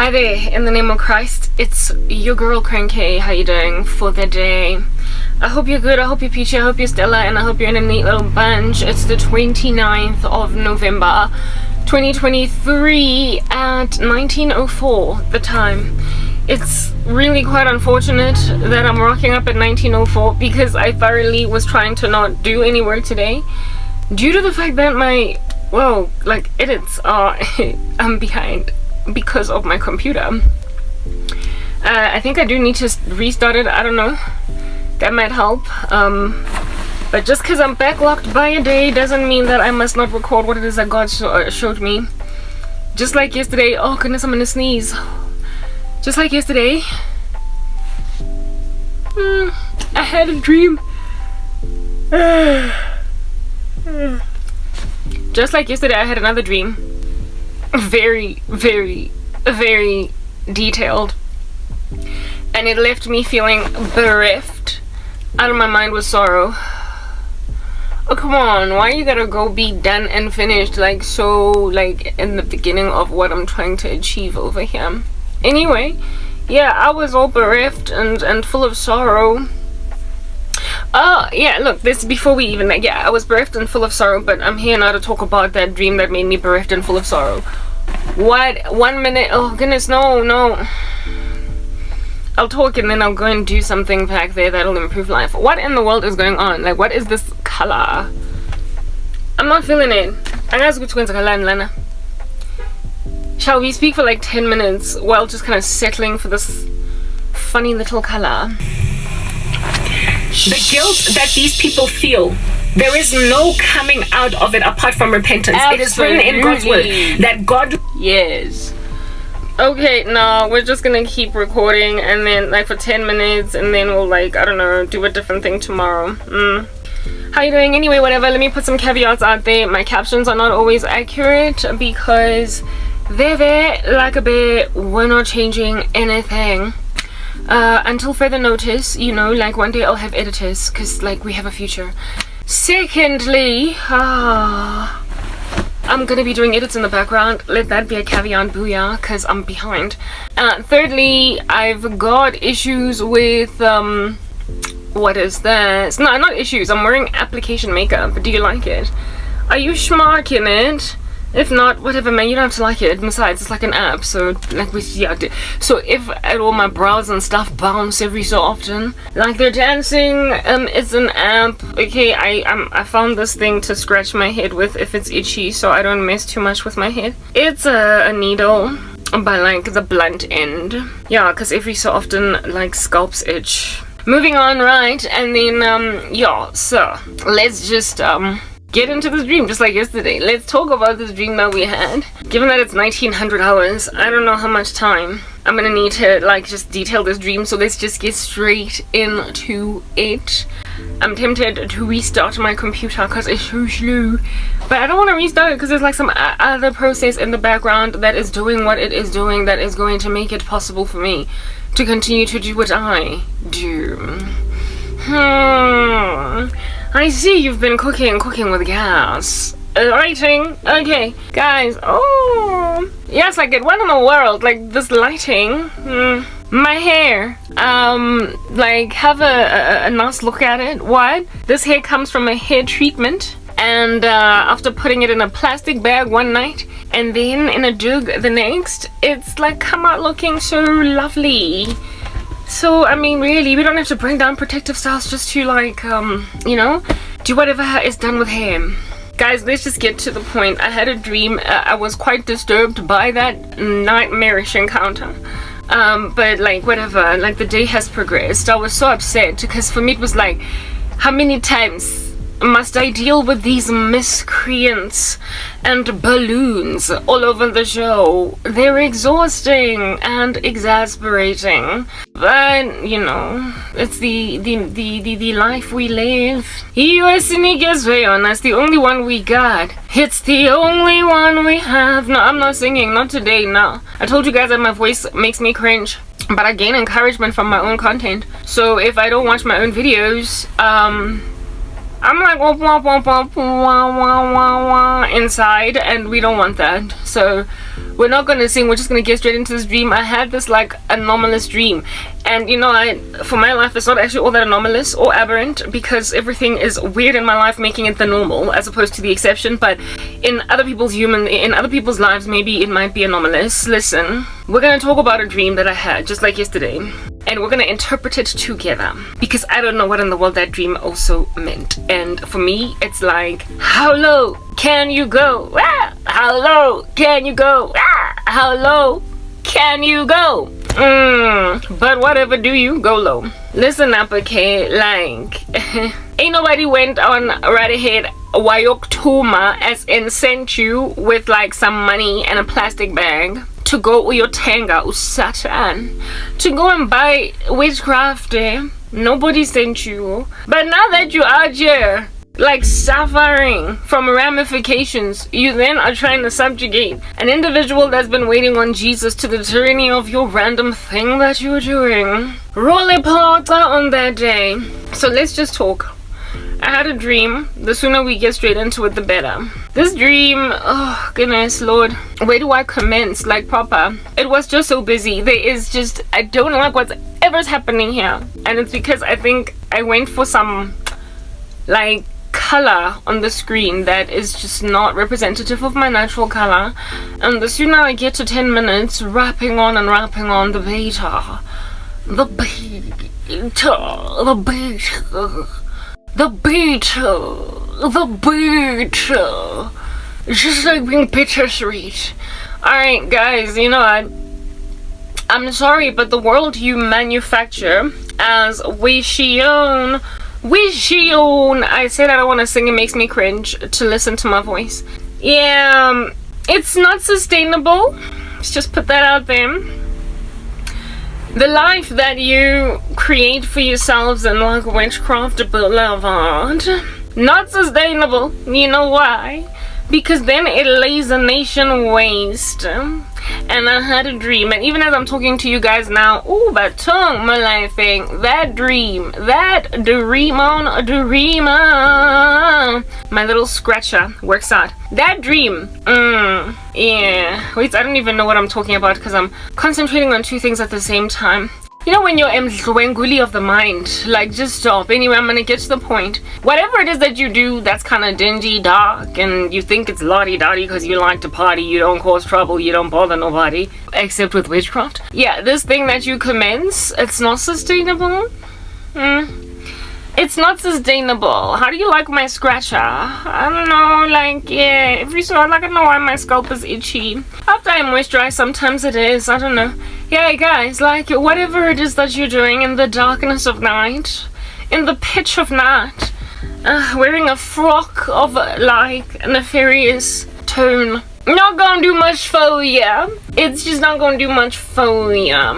Hi there, in the name of Christ, it's your girl Cranky. How you doing for the day? I hope you're good, I hope you're peachy, I hope you're stellar, and I hope you're in a neat little bunch. It's the 29th of November 2023 at 19:04 the time. It's really quite unfortunate that I'm rocking up at 19:04 because I thoroughly was trying to not do any work today due to the fact that my edits are I'm behind because of my computer. I think I do need to restart it. I don't know, that might help, but just because I'm backlogged by a day doesn't mean that I must not record what it is that God showed me. Just like yesterday, oh goodness, I'm gonna sneeze. Just like yesterday, I had a dream. Just like yesterday, I had another dream. Very, very, very detailed. And it left me feeling bereft, out of my mind with sorrow. Oh, come on, why you gotta go be done and finished like so, like in the beginning of what I'm trying to achieve over here? Anyway, yeah, I was all bereft and full of sorrow. Oh, yeah, look, this before we even, yeah, I was bereft and full of sorrow, but I'm here now to talk about that dream that made me bereft and full of sorrow. What? 1 minute? Oh, goodness, no. I'll talk and then I'll go and do something back there that'll improve life. What in the world is going on? Like, what is this color? I'm not feeling it. Shall we speak for like 10 minutes while just kind of settling for this funny little color? The guilt that these people feel, there is no coming out of it apart from repentance. Absolutely. It is written in God's word that God... Yes. Okay, no, we're just gonna keep recording and then like for 10 minutes and then we'll like, I don't know, do a different thing tomorrow. How you doing? Anyway, whatever, let me put some caveats out there. My captions are not always accurate because they're there like a bit. We're not changing anything. Until further notice, you know, like one day I'll have editors because like we have a future. Secondly, I'm gonna be doing edits in the background. Let that be a caveat, booyah, because I'm behind. Thirdly, I've got issues with what is this? No, not issues. I'm wearing application makeup. Do you like it? Are you schmarking it? If not, whatever, man, you don't have to like it. Besides, it's like an app, so like so if at all my brows and stuff bounce every so often, like they're dancing, it's an app. Okay, I found this thing to scratch my head with if it's itchy, so I don't mess too much with my head. It's a needle by like the blunt end. Yeah, because every so often like scalps itch. Moving on, right? And then yeah, so let's just get into this dream just like yesterday. Let's talk about this dream that we had. Given that it's 1900 hours, I don't know how much time I'm gonna need to like just detail this dream, so let's just get straight into it. I'm tempted to restart my computer because it's so slow, but I don't want to restart it because there's like some other process in the background that is doing what it is doing that is going to make it possible for me to continue to do what I do. I see you've been cooking with gas. Lighting? Okay, guys. Oh, yes, like it. What in the world? Like this lighting? My hair. Like have a nice look at it. What? This hair comes from a hair treatment, and after putting it in a plastic bag one night and then in a jug the next, it's like come out looking so lovely. So, I mean, really, we don't have to bring down protective styles just to, like, you know, do whatever is done with hair. Guys, let's just get to the point. I had a dream. I was quite disturbed by that nightmarish encounter. But, like, whatever. Like, the day has progressed. I was so upset because for me it was like, how many times must I deal with these miscreants and balloons all over the show? They're exhausting and exasperating, but you know, it's the life we live. That's the only one we got. It's the only one we have. No, I'm not singing, not today. No, I told you guys that my voice makes me cringe, but I gain encouragement from my own content. So if I don't watch my own videos, I'm like wah, wah, wah, wah, wah, wah, wah, wah, inside, and we don't want that. So we're not gonna sing, we're just gonna get straight into this dream. I had this like anomalous dream, and you know, for my life it's not actually all that anomalous or aberrant, because everything is weird in my life, making it the normal as opposed to the exception. But in other people's lives, maybe it might be anomalous. Listen, we're gonna talk about a dream that I had just like yesterday, and we're gonna interpret it together, because I don't know what in the world that dream also meant. And for me, it's like, how low can you go? Ah! How low can you go? Ah! How low can you go? But whatever, do you go low? Listen up, okay? Like, ain't nobody went on right ahead Wayoktuma, as in sent you with like some money and a plastic bag to go uyothenga usatan, to go and buy witchcraft. Nobody sent you. But now that you are here, like suffering from ramifications, you then are trying to subjugate an individual that's been waiting on Jesus to the tyranny of your random thing that you're doing. Roll a parta on that day. So let's just talk. I had a dream. The sooner we get straight into it, the better. This dream, oh goodness Lord, where do I commence? Like proper. It was just so busy. There is just, I don't like whatever's happening here. And it's because I think I went for some like color on the screen that is just not representative of my natural color. And the sooner I get to 10 minutes rapping on the beta, the beat, it's just like being bittersweet. Alright guys, you know what, I'm sorry, but the world you manufacture as Wishion, I said I don't want to sing, it makes me cringe to listen to my voice. Yeah, it's not sustainable. Let's just put that out there. The life that you create for yourselves in like Witchcraft Boulevard, not sustainable. You know why? Because then it lays a nation waste. And I had a dream, and even as I'm talking to you guys now, ooh, that tongue, my life thing, that dream, my little scratcher works out. That dream, yeah. Wait, I don't even know what I'm talking about because I'm concentrating on two things at the same time. You know when you're emzwenguli of the mind, like just stop. Anyway, I'm gonna get to the point. Whatever it is that you do that's kind of dingy, dark, and you think it's lottie-dottie because you like to party, you don't cause trouble, you don't bother nobody, except with witchcraft. Yeah, this thing that you commence, it's not sustainable. It's not sustainable. How do you like my scratcher? I don't know, like, yeah, every so like, I don't know why my scalp is itchy. After I moisturize, sometimes it is, I don't know. Yeah, guys, like, whatever it is that you're doing in the darkness of night, in the pitch of night, wearing a frock of, like, nefarious tone, not gonna do much for ya. It's just not gonna do much for ya.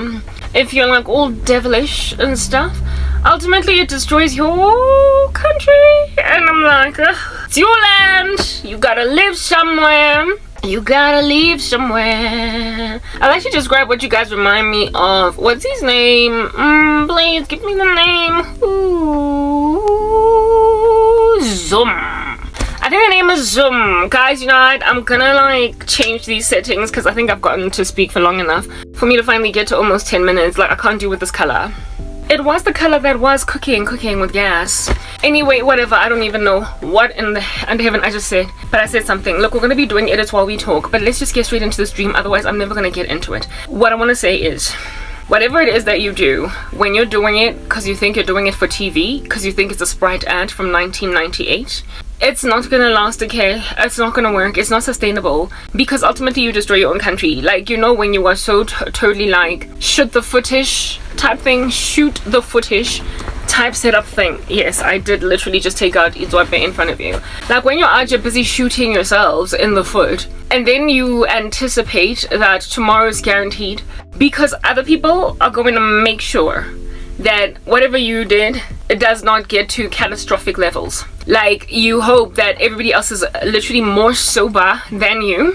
If you're, like, all devilish and stuff, ultimately it destroys your country. And I'm like, it's your land, you gotta live somewhere. You gotta leave somewhere. I'll actually just grab what you guys remind me of. What's his name? Please give me the name. Ooh, Zoom. I think the name is Zoom. Guys, you know what? I'm gonna like change these settings because I think I've gotten to speak for long enough for me to finally get to almost 10 minutes. Like, I can't do with this color. It was the color that was cooking with gas. Anyway, whatever, I don't even know what in the under heaven I just said. But I said something. Look, we're going to be doing edits while we talk, but let's just get straight into this dream, otherwise I'm never going to get into it. What I want to say is, whatever it is that you do, when you're doing it because you think you're doing it for TV, because you think it's a Sprite ad from 1998, it's not gonna last, okay? It's not gonna work. It's not sustainable, because ultimately you destroy your own country. Like, you know, when you are so totally like shoot the footage type thing, shoot the footage type setup thing. Yes, I did literally just take out Izwape in front of you. Like, when you're out, you're busy shooting yourselves in the foot, and then you anticipate that tomorrow is guaranteed because other people are going to make sure that whatever you did, it does not get to catastrophic levels. Like, you hope that everybody else is literally more sober than you,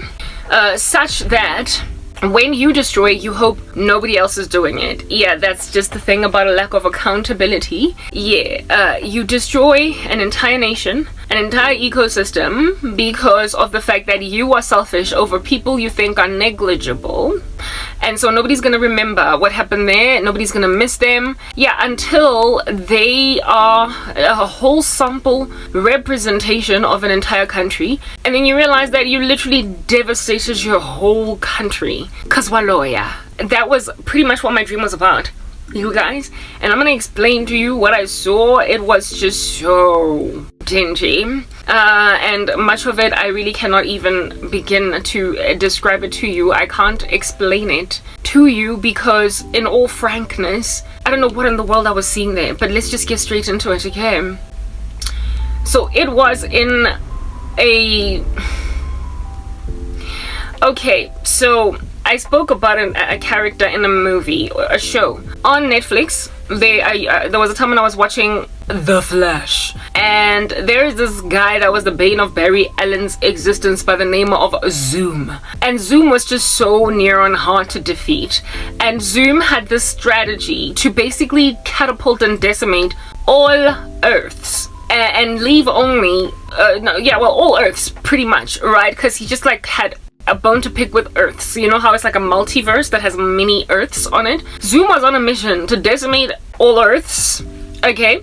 such that when you destroy, you hope nobody else is doing it. Yeah, that's just the thing about a lack of accountability. Yeah, you destroy an entire nation, an entire ecosystem, because of the fact that you are selfish over people you think are negligible. And so nobody's gonna remember what happened there. Nobody's gonna miss them. Yeah, until they are a whole sample representation of an entire country. And then you realize that you literally devastated your whole country. Cause waloya. That was pretty much what my dream was about, you guys. And I'm gonna explain to you what I saw. It was just so dingy. And much of it I really cannot even begin to describe it to you. I can't explain it to you because, in all frankness, I don't know what in the world I was seeing there. But let's just get straight into it, okay? So it was in a... Okay, so I spoke about a character in a movie, a show on Netflix. There was a time when I was watching The Flash, and there is this guy that was the bane of Barry Allen's existence by the name of Zoom. And Zoom was just so near and hard to defeat. And Zoom had this strategy to basically catapult and decimate all Earths. And leave only, all Earths, pretty much, right? Because he just like had a bone to pick with Earths. You know how it's like a multiverse that has many Earths on it? Zoom was on a mission to decimate all Earths, okay?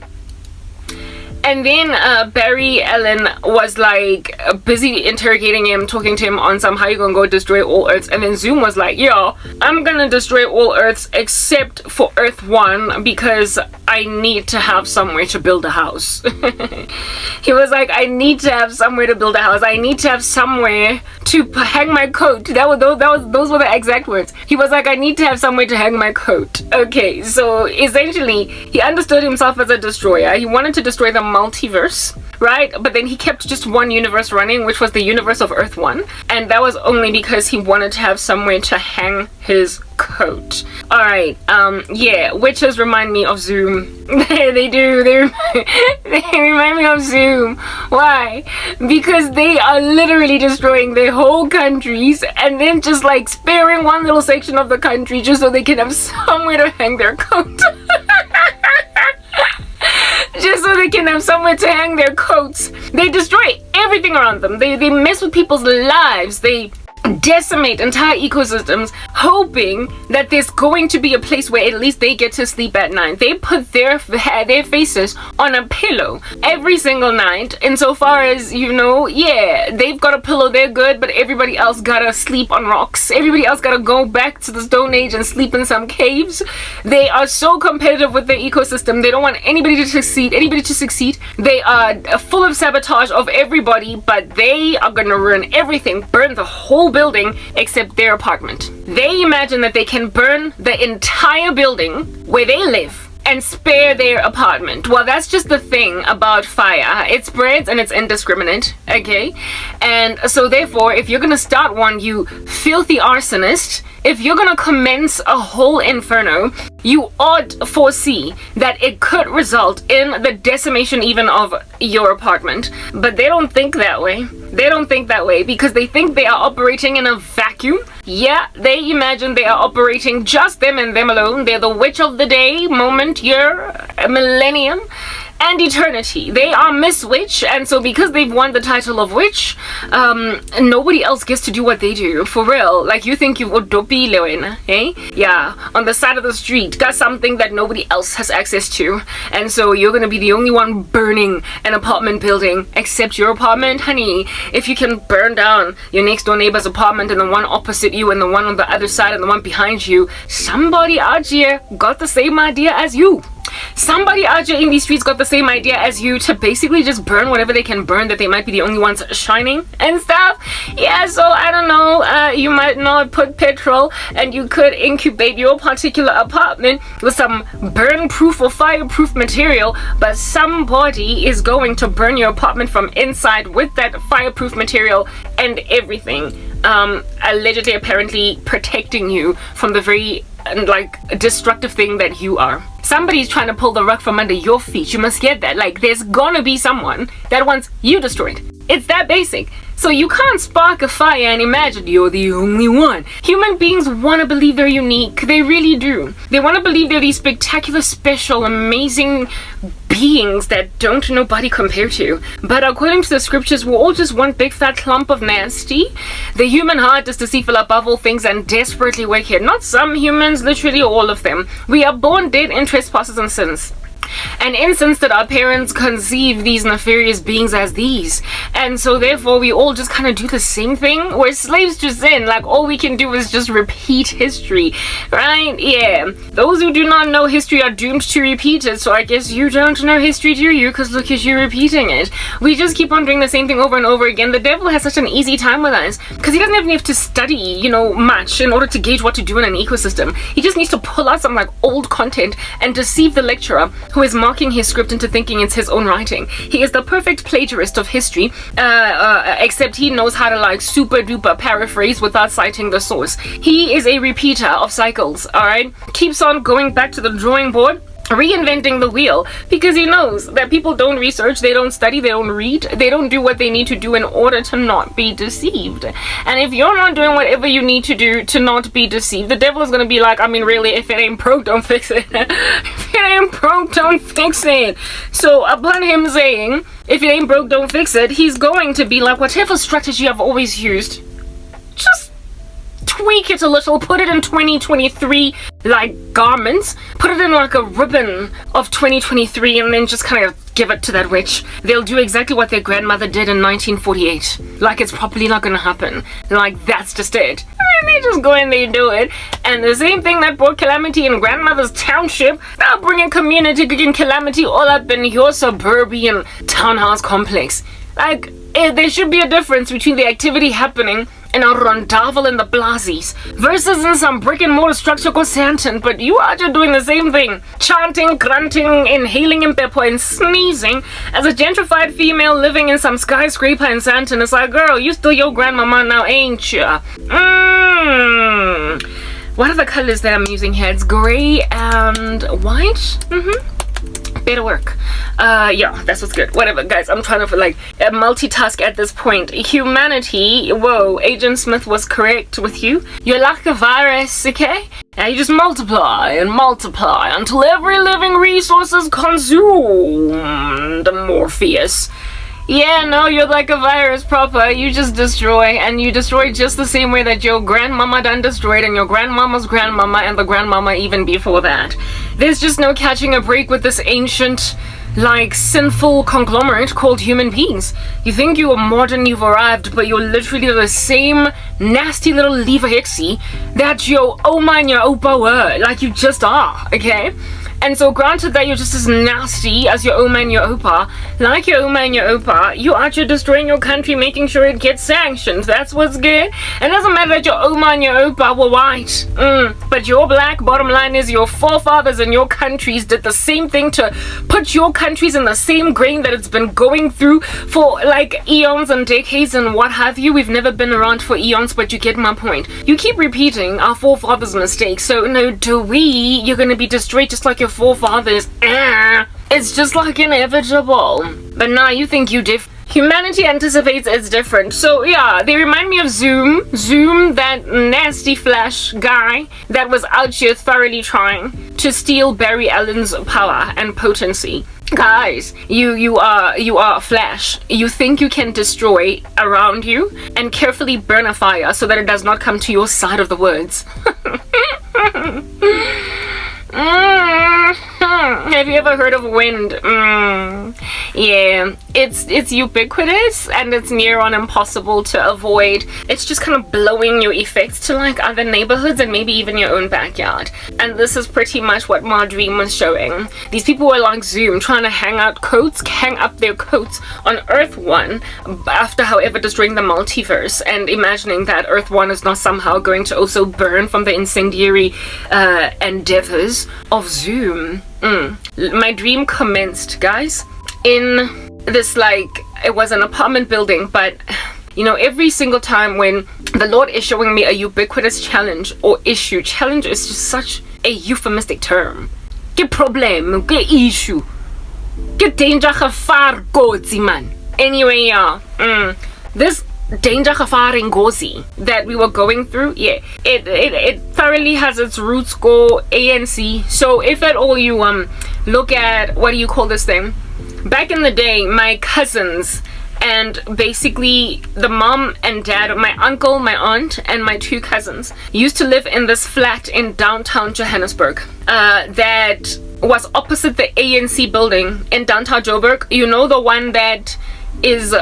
And then Barry Allen was like busy interrogating him, talking to him on some how you gonna go destroy all Earths. And then Zoom was like, yo, I'm gonna destroy all Earths except for Earth 1 because I need to have somewhere to build a house. He was like, I need to have somewhere to build a house. I need to have somewhere to hang my coat. Those were the exact words. He was like, I need to have somewhere to hang my coat. Okay, so essentially he understood himself as a destroyer. He wanted to destroy the multiverse, right? But then he kept just one universe running, which was the universe of Earth 1, and that was only because he wanted to have somewhere to hang his coat. Alright, yeah, witches remind me of Zoom. They do. They remind me of Zoom. Why? Because they are literally destroying their whole countries and then just like sparing one little section of the country just so they can have somewhere to hang their coat. Just so they can have somewhere to hang their coats. They destroy everything around them. They mess with people's lives. They decimate entire ecosystems, hoping that there's going to be a place where at least they get to sleep at night. They put their faces on a pillow every single night, insofar as, you know, yeah, they've got a pillow, they're good, but everybody else gotta sleep on rocks. Everybody else gotta go back to the Stone Age and sleep in some caves. They are so competitive with their ecosystem. They don't want anybody to succeed. They are full of sabotage of everybody, but they are gonna ruin everything, burn the whole building except their apartment. They imagine that they can burn the entire building where they live and spare their apartment. Well, that's just the thing about fire. It spreads and it's indiscriminate, okay? And so therefore, if you're gonna start one, you filthy arsonist, if you're gonna commence a whole inferno, you ought foresee that it could result in the decimation even of your apartment. But they don't think that way. They don't think that way because they think they are operating in a vacuum. Yeah, they imagine they are operating just them and them alone. They're the witch of the day, moment, year, millennium, and eternity. They are Miss Witch, and so because they've won the title of witch, nobody else gets to do what they do. For real. Like, you think you've Odopi Lewin, eh? Yeah, on the side of the street, got something that nobody else has access to. And so you're gonna be the only one burning an apartment building, except your apartment, honey. If you can burn down your next door neighbor's apartment and the one opposite you and the one on the other side and the one behind you, somebody out here got the same idea as you. Somebody out here in these streets got the same idea as you to basically just burn whatever they can burn, that they might be the only ones shining and stuff. Yeah, so I don't know, you might not put petrol and you could incubate your particular apartment with some burn-proof or fireproof material, but somebody is going to burn your apartment from inside with that fireproof material and everything, allegedly, apparently protecting you from the very destructive thing that you are. Somebody's trying to pull the rug from under your feet. You must get that. Like, there's gonna be someone that wants you destroyed. It's that basic. So you can't spark a fire and imagine you're the only one. Human beings want to believe they're unique. They really do. They want to believe they're these spectacular, special, amazing beings that don't nobody compare to. But according to the scriptures, we're all just one big fat clump of nasty. The human heart is deceitful above all things and desperately wicked. Not some humans, literally all of them. We are born dead in trespasses and sins. And in since that our parents conceive these nefarious beings as these, and so therefore we all just kind of do the same thing. We're slaves to sin. Like, all we can do is just repeat history, right? Yeah, those who do not know history are doomed to repeat it. So I guess you don't know history, do you? Because look at you repeating it. We just keep on doing the same thing over and over again. The devil has such an easy time with us because he doesn't even have to study, you know, much in order to gauge what to do in an ecosystem. He just needs to pull out some like old content and deceive the lecturer who is marking his script into thinking it's his own writing. He is the perfect plagiarist of history, except he knows how to like super duper paraphrase without citing the source. He is a repeater of cycles, alright? Keeps on going back to the drawing board, reinventing the wheel, because he knows that people don't research, they don't study, they don't read, they don't do what they need to do in order to not be deceived. And if you're not doing whatever you need to do to not be deceived, the devil is going to be like, I mean, really, if it ain't broke, don't fix it. If it ain't broke, don't fix it. So upon him saying, if it ain't broke, don't fix it, he's going to be like, whatever strategy I've always used, just tweak it a little, put it in 2023 like garments, put it in like a ribbon of 2023, and then just kind of give it to that witch. They'll do exactly what their grandmother did in 1948. Like, it's probably not gonna happen. Like, that's just it. And they just go and they do it. And the same thing that brought calamity in grandmother's township, they'll bring a community and calamity all up in your suburban townhouse complex. Like, there should be a difference between the activity happening in a rondavel in the Blasies versus in some brick and mortar structure called Santon. But you are just doing the same thing, chanting, grunting, inhaling impepo, and sneezing as a gentrified female living in some skyscraper in Santon. It's like, girl, you still your grandmama now, ain't ya? What are the colors that I'm using here? It's gray and white. Better work. Yeah, that's what's good. Whatever, guys, I'm trying to like multitask at this point. Humanity, whoa, Agent Smith was correct with you. You're like a virus, okay? Now you just multiply and multiply until every living resource is consumed. Morpheus. Yeah, no, you're like a virus proper. You just destroy, and you destroy just the same way that your grandmama done destroyed, and your grandmama's grandmama, and the grandmama even before that. There's just no catching a break with this ancient, like, sinful conglomerate called human beings. You think you are modern, you've arrived, but you're literally the same nasty little lever hixie that your oma and your opa were. Like, you just are, okay? And so granted that you're just as nasty as your oma and your opa, like your oma and your opa, you are just destroying your country, making sure it gets sanctioned. That's what's good. And it doesn't matter that your oma and your opa were white. But you're black. Bottom line is your forefathers and your countries did the same thing to put your countries in the same grain that it's been going through for like eons and decades and what have you. We've never been around for eons, but you get my point. You keep repeating our forefathers' mistakes. So no, you're gonna be destroyed just like your forefathers. It's just like inevitable. But now you think you humanity anticipates it's different. So yeah, they remind me of Zoom, that nasty Flash guy that was out here thoroughly trying to steal Barry Allen's power and potency. Guys, you are Flash. You think you can destroy around you and carefully burn a fire so that it does not come to your side of the woods. Have you ever heard of wind? Yeah, it's ubiquitous and it's near on impossible to avoid. It's just kind of blowing your effects to like other neighborhoods and maybe even your own backyard. And this is pretty much what my dream was showing. These people were like Zoom trying to hang up their coats on Earth 1 after however destroying the multiverse and imagining that Earth 1 is not somehow going to also burn from the incendiary endeavors of Zoom. My dream commenced, guys, in this, like, it was an apartment building, but you know, every single time when the Lord is showing me a ubiquitous challenge or issue, challenge is just such a euphemistic term. Ke problem, ke issue, ke danger, gevaar, kotsi man. Anyway, yeah, this danger gevaar ngozi that we were going through, yeah, it thoroughly has its roots go ANC. So if at all you look at, what do you call this thing, back in the day, my cousins and basically the mom and dad, my uncle, my aunt, and my 2 cousins used to live in this flat in downtown Johannesburg that was opposite the ANC building in downtown Joburg. You know, the one that is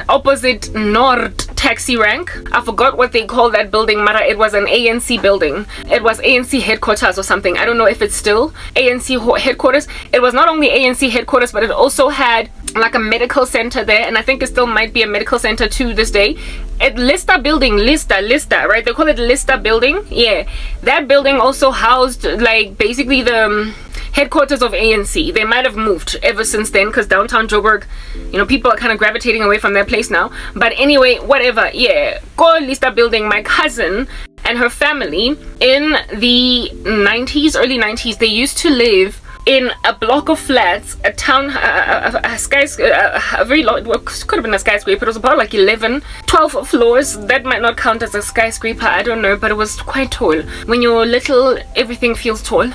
opposite Nord taxi rank. I forgot what they call that building, but it was an ANC building. It was ANC headquarters or something. I don't know if it's still ANC headquarters. It was not only ANC headquarters, but it also had like a medical center there, and I think it still might be a medical center to this day. At Lista building, Lista, right? They call it Lista building. Yeah, that building also housed like basically the headquarters of ANC. They might have moved ever since then, because downtown Joburg, you know, people are kind of gravitating away from their place now. But anyway, whatever, yeah, go Lista building. My cousin and her family in the 90s, early 90s, they used to live in a block of flats, a town, a skyscraper, a very long, well, could have been a skyscraper. It was about like 11, 12 floors. That might not count as a skyscraper, I don't know, but it was quite tall. When you're little, everything feels tall.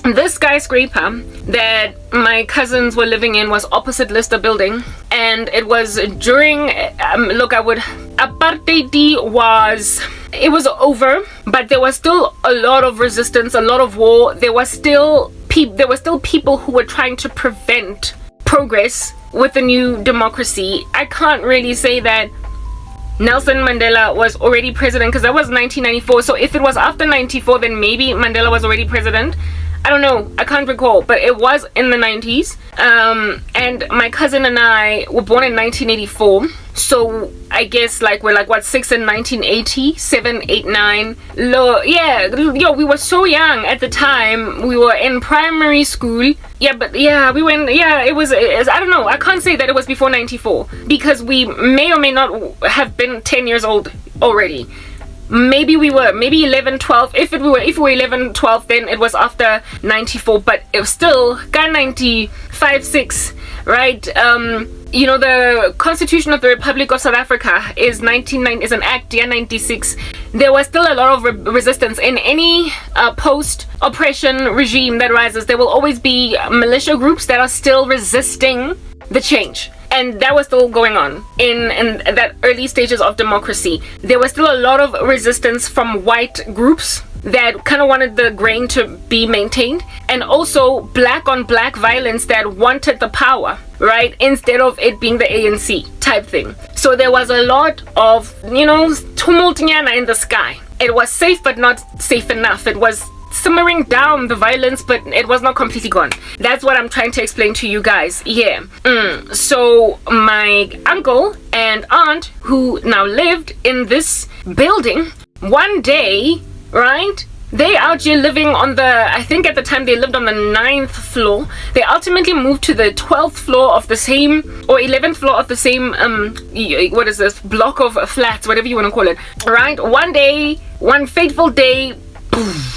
This skyscraper that my cousins were living in was opposite Lister building, and it was during apartheid was over, but there was still a lot of resistance, a lot of war. There were still people who were trying to prevent progress with the new democracy. I can't really say that Nelson Mandela was already president, because that was 1994. So if it was after 94, then maybe Mandela was already president. I don't know, I can't recall, but it was in the 90s. And my cousin and I were born in 1984. So I guess like we're like, what, 6 in 1980, 7, 8, 9. We were so young at the time. We were in primary school. Yeah, but yeah, we went, yeah, it was, I don't know, I can't say that it was before 94, because we may or may not have been 10 years old already. Maybe we were, maybe 11, 12. If we were 11, 12, then it was after 94, but it was still got 95, 6, right? You know, the Constitution of the Republic of South Africa is an act, yeah, 96. There was still a lot of resistance in any post-oppression regime that rises. There will always be militia groups that are still resisting the change. And that was still going on in that early stages of democracy. There was still a lot of resistance from white groups that kind of wanted the grain to be maintained, and also black on black violence that wanted the power, right, instead of it being the ANC type thing. So there was a lot of, you know, tumult in the sky. It was safe but not safe enough. It was simmering down, the violence, but it was not completely gone. That's what I'm trying to explain to you guys. Yeah. So my uncle and aunt, who now lived in this building, one day, right, they out here living on the, I think at the time they lived on the 9th floor. They ultimately moved to the 12th floor of the same, or 11th floor of the same, what is this, block of flats, whatever you want to call it, right? One day, one fateful day, poof,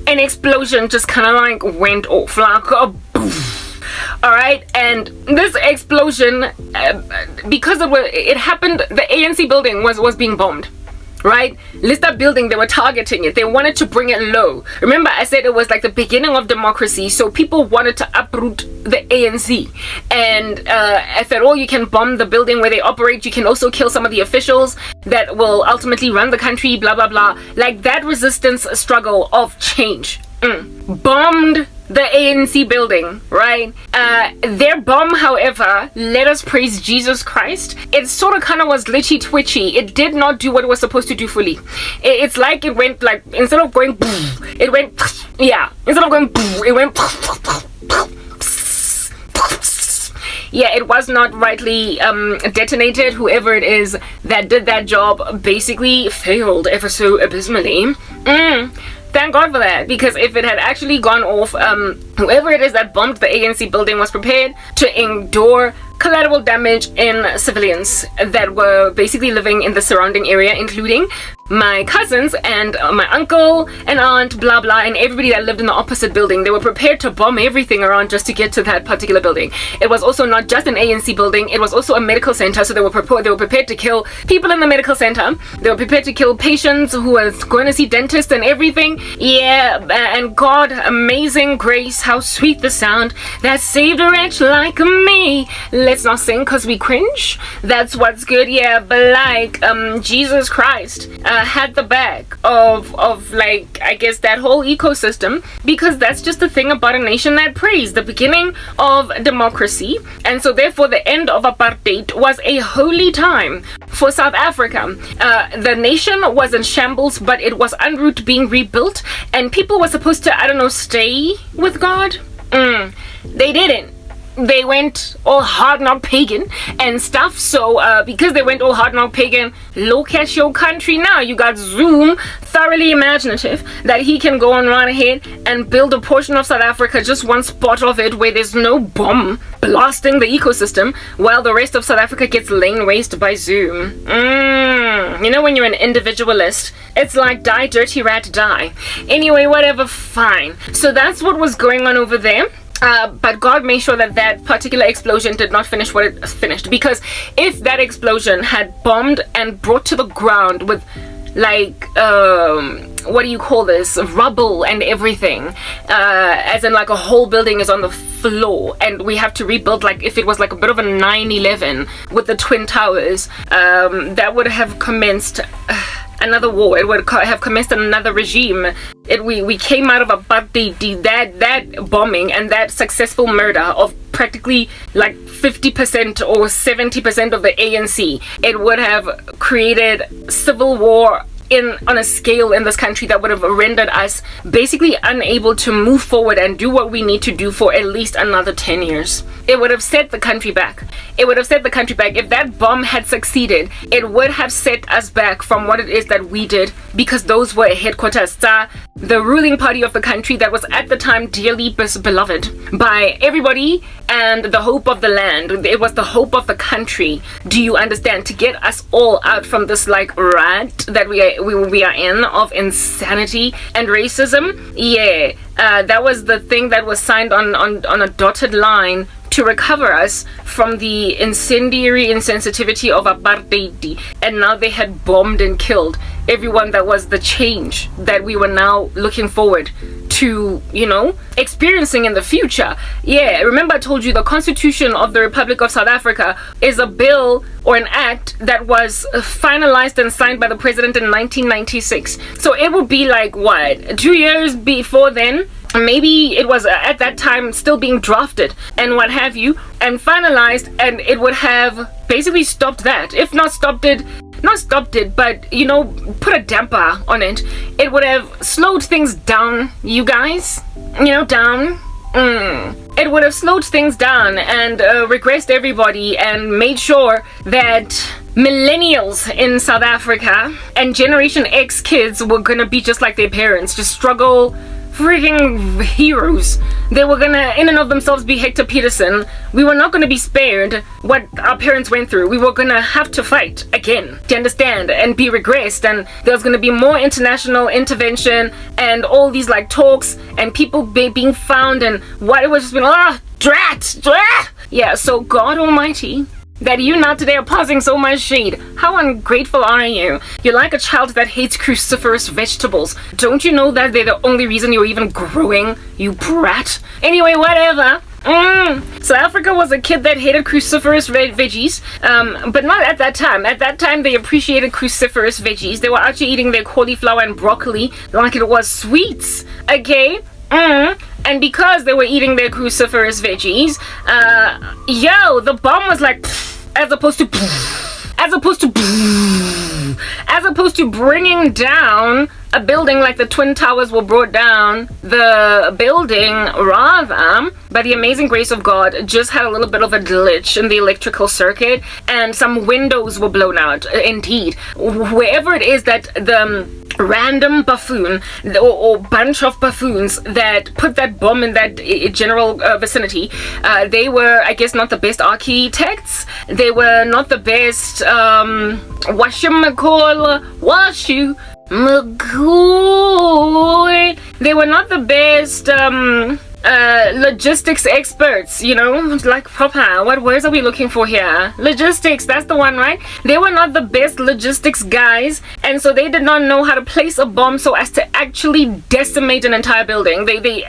an explosion just kind of like went off, like a poof. All right, and this explosion, because it happened, the ANC building was being bombed, right? Lister building, they were targeting it. They wanted to bring it low. Remember, I said it was like the beginning of democracy, so people wanted to uproot the ANC. And if at all you can bomb the building where they operate, you can also kill some of the officials that will ultimately run the country, blah blah blah. Like that resistance struggle of change. Bombed the ANC building, right? Their bomb, however, let us praise Jesus Christ, it sort of kind of was glitchy twitchy. It did not do what it was supposed to do fully. It's like it went like, instead of going it went, yeah, instead of going it went, yeah, it was not rightly detonated. Whoever it is that did that job basically failed ever so abysmally. Thank God for that, because if it had actually gone off whoever it is that bombed the ANC building was prepared to endure collateral damage in civilians that were basically living in the surrounding area, including my cousins and my uncle and aunt, blah blah, and everybody that lived in the opposite building. They were prepared to bomb everything around just to get to that particular building. It was also not just an ANC building, it was also a medical center, so they were prepared to kill people in the medical center. They were prepared to kill patients who were going to see dentists and everything. Yeah, and God, amazing grace, how sweet the sound that saved a wretch like me. Let's not sing because we cringe. That's what's good. Yeah, but like Jesus Christ had the back of like, I guess, that whole ecosystem, because that's just the thing about a nation that prays, the beginning of democracy. And so therefore the end of apartheid was a holy time for South Africa. The nation was in shambles, but it was en route being rebuilt, and people were supposed to, I don't know, stay with God. They didn't. They went all hard knock pagan and stuff. So because they went all hard knock pagan, look at your country now. You got Zoom, thoroughly imaginative, that he can go on right ahead and build a portion of South Africa, just one spot of it where there's no bomb blasting the ecosystem, while the rest of South Africa gets lain waste by Zoom. You know, when you're an individualist, it's like die dirty rat die. Anyway, whatever, fine. So that's what was going on over there. But God made sure that that particular explosion did not finish what it finished, because if that explosion had bombed and brought to the ground with like what do you call this, rubble and everything, as in like a whole building is on the floor and we have to rebuild, like if it was like a bit of a 9/11 with the Twin Towers, that would have commenced another war. It would have commenced another regime. We came out of apartheid, that bombing and that successful murder of practically like 50% or 70% of the ANC. It would have created civil war on a scale in this country that would have rendered us basically unable to move forward and do what we need to do for at least another 10 years. It would have set the country back. It would have set the country back. If that bomb had succeeded, it would have set us back from what it is that we did, because those were headquarters, the ruling party of the country that was at the time dearly beloved by everybody and the hope of the land. It was the hope of the country. Do you understand? To get us all out from this like rat that we are in of insanity and racism. Yeah, that was the thing that was signed on a dotted line to recover us from the incendiary insensitivity of apartheid. And now they had bombed and killed everyone that was the change that we were now looking forward to, you know, experiencing in the future. Yeah, remember I told you the Constitution of the Republic of South Africa is a bill or an act that was finalized and signed by the president in 1996. So it would be like, what, 2 years before then? Maybe it was at that time still being drafted and what have you, and finalized, and it would have basically stopped that. If not stopped it, but, you know, put a damper on it. It would have slowed things down, you guys. You know, down. It would have slowed things down and regressed everybody and made sure that millennials in South Africa and Generation X kids were gonna be just like their parents, just struggle, freaking heroes. They were gonna in and of themselves be Hector Peterson. We were not gonna be spared what our parents went through. We were gonna have to fight again, do you understand, and be regressed, and there's gonna be more international intervention and all these like talks and people being found, and what it was just been drat. Yeah, so God Almighty, that you now today are pausing so much shade. How ungrateful are you? You're like a child that hates cruciferous vegetables. Don't you know that they're the only reason you're even growing, you brat? Anyway, whatever. South Africa was a kid that hated cruciferous veggies, but not at that time. At that time, they appreciated cruciferous veggies. They were actually eating their cauliflower and broccoli like it was sweets, okay? And because they were eating their cruciferous veggies, the bomb was like, as opposed to bringing down a building like the Twin Towers were brought down, the building, rather, by the amazing grace of God, just had a little bit of a glitch in the electrical circuit, and some windows were blown out. Indeed, wherever it is that the random buffoon or bunch of buffoons that put that bomb in that general vicinity. They were, I guess, not the best architects. They were not the best they were not the best logistics experts, you know, like proper. What words are we looking for here? Logistics, that's the one, right? They were not the best logistics guys, and so they did not know how to place a bomb so as to actually decimate an entire building. They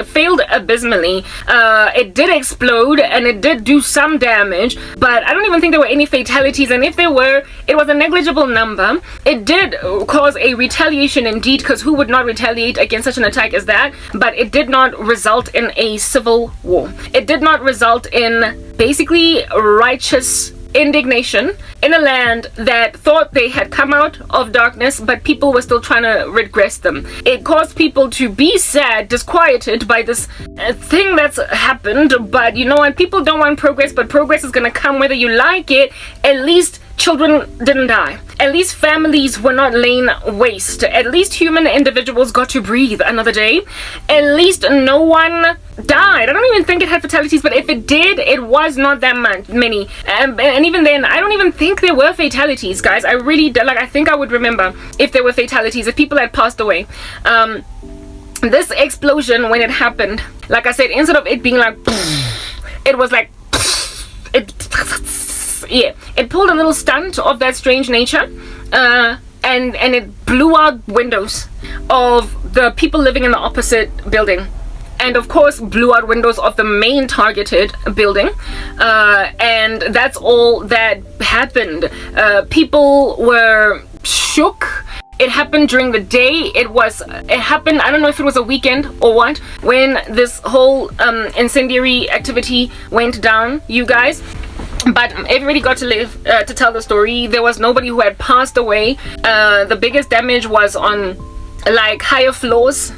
failed abysmally. It did explode and it did do some damage, but I don't even think there were any fatalities, and if there were, it was a negligible number. It did cause a retaliation indeed, because who would not retaliate against such an attack as that? But it did not result in a civil war. It did not result in basically righteous indignation in a land that thought they had come out of darkness, but people were still trying to regress them. It caused people to be sad, disquieted by this thing that's happened. But you know what? People don't want progress, but progress is going to come whether you like it. At least children didn't die. At least families were not laying waste. At least human individuals got to breathe another day. At least no one died. I don't even think it had fatalities, but if it did, it was not that many. And even then, I don't even think there were fatalities, guys. I really, I think I would remember if there were fatalities, if people had passed away. This explosion, when it happened, like I said, instead of it being like, it was like, it pulled a little stunt of that strange nature, and it blew out windows of the people living in the opposite building, and of course blew out windows of the main targeted building, and that's all that happened. People were shook. It happened during the day. It happened, I don't know if it was a weekend or what, when this whole incendiary activity went down, you guys. But everybody got to live to tell the story. There was nobody who had passed away. The biggest damage was on like higher floors,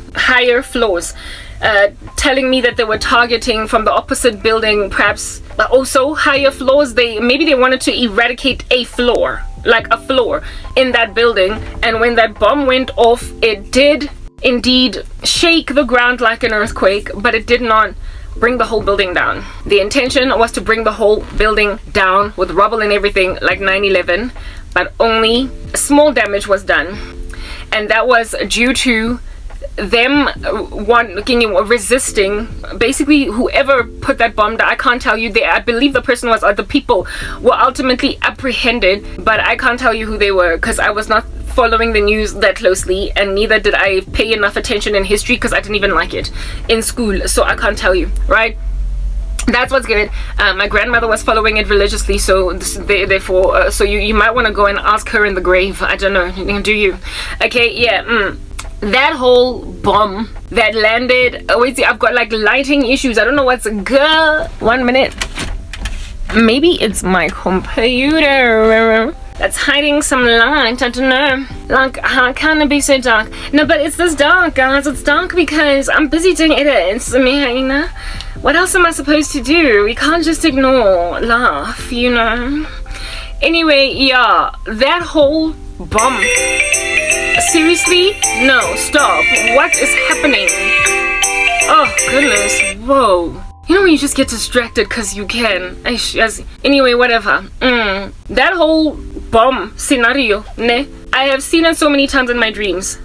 telling me that they were targeting from the opposite building, perhaps also higher floors. Maybe they wanted to eradicate a floor, like a floor in that building. And when that bomb went off, it did indeed shake the ground like an earthquake, but it did not bring the whole building down. The intention was to bring the whole building down with rubble and everything like 9/11, but only small damage was done, and that was due to them resisting. Basically, whoever put that bomb down, I can't tell you. I believe the person was, the people were ultimately apprehended, but I can't tell you who they were because I was not following the news that closely, and neither did I pay enough attention in history because I didn't even like it in school, so I can't tell you, right? That's what's good. My grandmother was following it religiously, so therefore, so you might want to go and ask her in the grave. I don't know. Do you? Okay, yeah. That whole bomb that landed. Oh, wait, see, I've got like lighting issues. I don't know what's good. 1 minute. Maybe it's my computer that's hiding some light. I don't know. Like, how can it be so dark? No, but it's this dark, guys. It's dark because I'm busy doing edits. I mean, what else am I supposed to do? We can't just ignore laugh, you know. Anyway, yeah, that whole bomb. Seriously? No, stop. What is happening? Oh, goodness. Whoa. You know when you just get distracted because you can. Anyway, whatever. That whole bomb scenario, ne? I have seen it so many times in my dreams.